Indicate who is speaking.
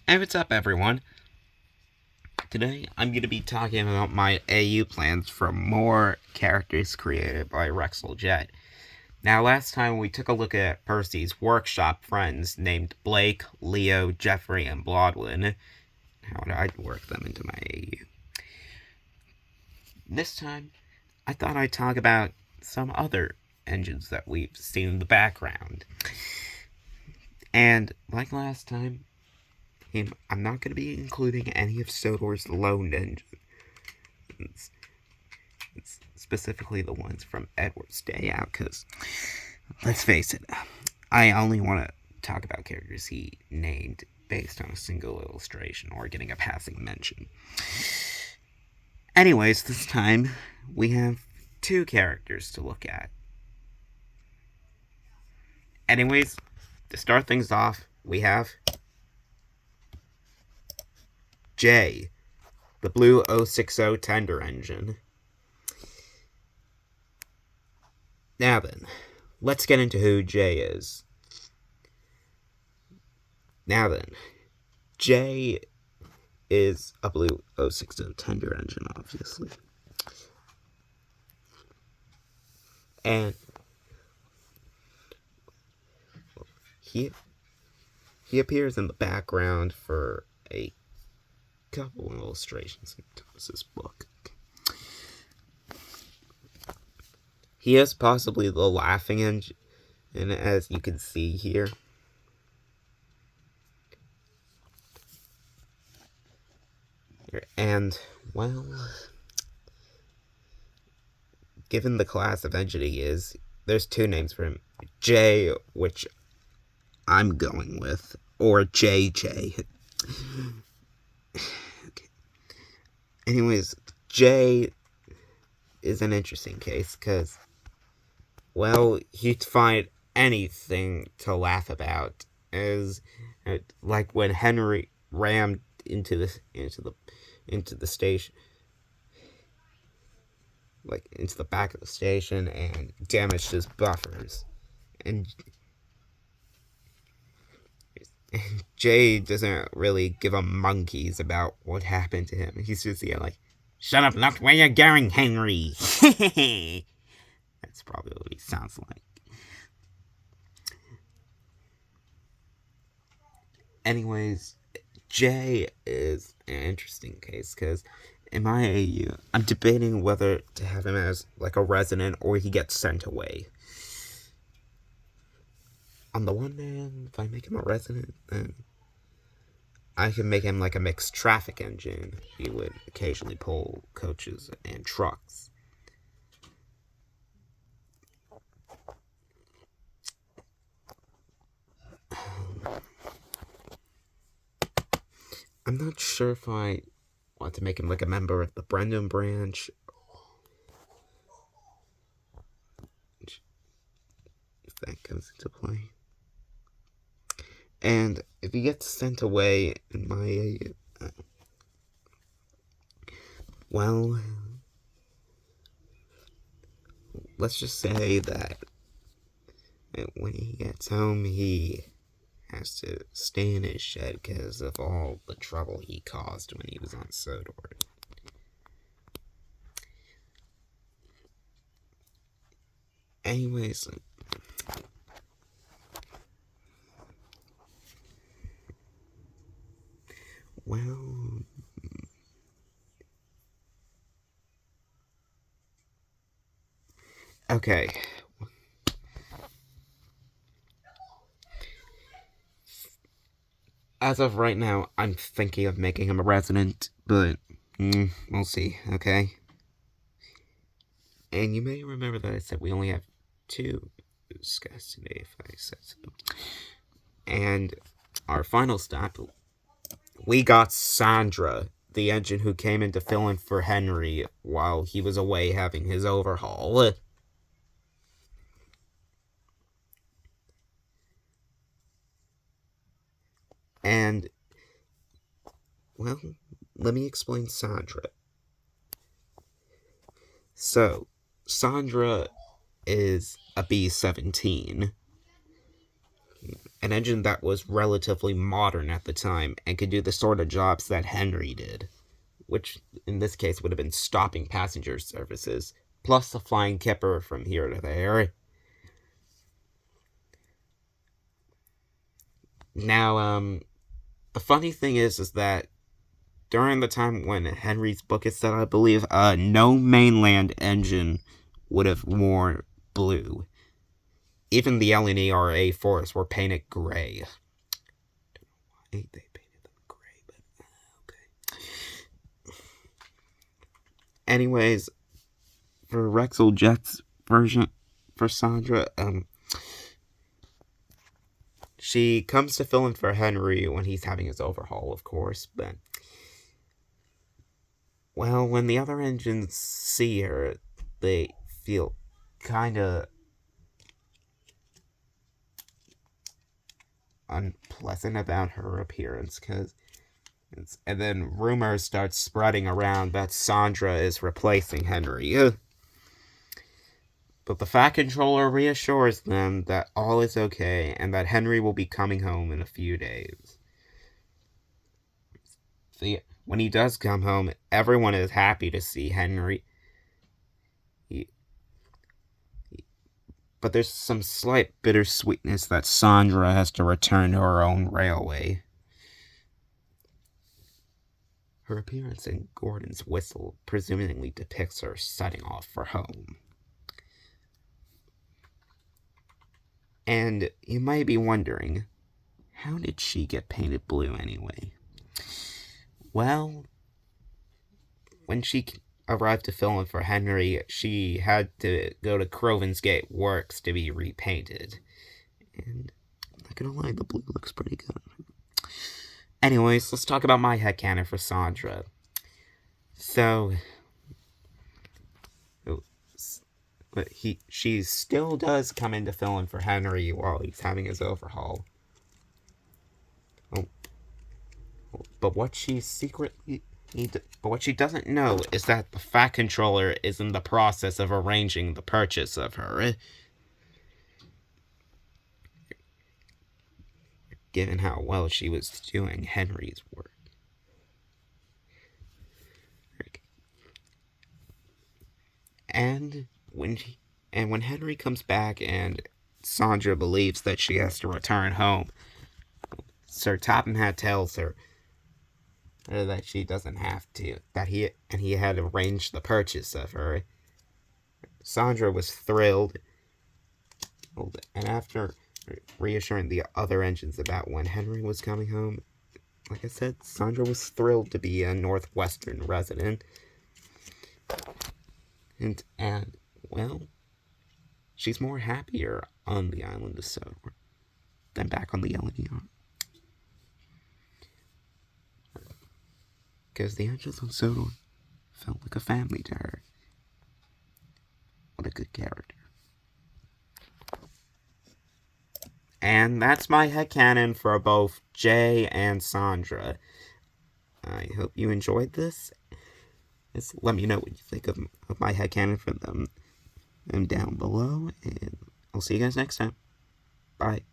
Speaker 1: Hey, what's up, everyone? Today, I'm going to be talking about my AU plans for more characters created by Rexel Jet. Now, last time we took a look at Percy's workshop friends named Blake, Leo, Jeffrey, and Blodwin. How would I work them into my AU? This time, I thought I'd talk about some other engines that we've seen in the background. And, like last time, I'm not going to be including any of Sodor's loaned engines, specifically the ones from Edward's Day Out, because, let's face it, I only want to talk about characters he named based on a single illustration or getting a passing mention. Anyways, this time, we have two characters to look at. Anyways, to start things off, we have Jay, the blue 060 tender engine. Now then, let's get into who Jay is. Now then, Jay is a blue 060 tender engine, obviously. And he appears in the background for a couple of illustrations in Thomas's book. He is possibly the laughing engine, and as you can see here. And, well, given the class of engine he is, there's two names for him. J, which I'm going with, or JJ. Okay. Anyways, J is an interesting case, because, well, he'd find anything to laugh about, as like when Henry rammed into the station, like into the back of the station, and damaged his buffers. And Jay doesn't really give a monkeys about what happened to him. He's just like, "Shut up, look where you're going, Henry." That's probably what he sounds like. Anyways, Jay is an interesting case, because in my AU, I'm debating whether to have him as like a resident or he gets sent away. On the one hand, if I make him a resident, then I can make him like a mixed traffic engine. He would occasionally pull coaches and trucks. I'm not sure if I want to make him like a member of the Brendan branch, if that comes into play. And if he gets sent away in my well, let's just say that when he gets home, he has to stay in his shed because of all the trouble he caused when he was on Sodor. Anyways, well, okay. As of right now, I'm thinking of making him a resident, but we'll see, okay? And you may remember that I said we only have two to discuss today, if I said so. And our final stop, we got Sandra, the engine who came in to fill in for Henry while he was away having his overhaul. And, well, let me explain Sandra. So, Sandra is a B-17. an engine that was relatively modern at the time and could do the sort of jobs that Henry did, which in this case would have been stopping passenger services, plus the flying kipper from here to there. Now, the funny thing is that during the time when Henry's book is set, I believe, no mainland engine would have worn blue. Even the LNERA 4s were painted gray. I don't know why they painted them gray, but okay. Anyways, for Rexel Jet's version for Sandra, she comes to fill in for Henry when he's having his overhaul, of course, but well, when the other engines see her, they feel kinda unpleasant about her appearance, and then rumors start spreading around that Sandra is replacing Henry. But the Fat Controller reassures them that all is okay and that Henry will be coming home in a few days. When he does come home, everyone is happy to see Henry. But there's some slight bittersweetness that Sandra has to return to her own railway. Her appearance in Gordon's whistle presumably depicts her setting off for home. And you might be wondering, how did she get painted blue anyway? Well, when she arrived to fill in for Henry, she had to go to Croven's Gate Works to be repainted. And I'm not gonna lie, the blue looks pretty good. Anyways, let's talk about my headcanon for Sandra. So, but she still does come in to fill in for Henry while he's having his overhaul. But what she doesn't know is that the Fat Controller is in the process of arranging the purchase of her. Given how well she was doing Henry's work. And when Henry comes back and Sandra believes that she has to return home, Sir Topham Hatt tells her that she doesn't have to, that he had arranged the purchase of her. Sandra was thrilled, and after reassuring the other engines about when Henry was coming home, like I said, Sandra was thrilled to be a Northwestern resident. And well, she's more happier on the island of Sodor than back on the LNER. Because the engines on Sodor felt like a family to her. What a good character. And that's my headcanon for both Jay and Sandra. I hope you enjoyed this. Just let me know what you think of my headcanon for them down below. And I'll see you guys next time. Bye.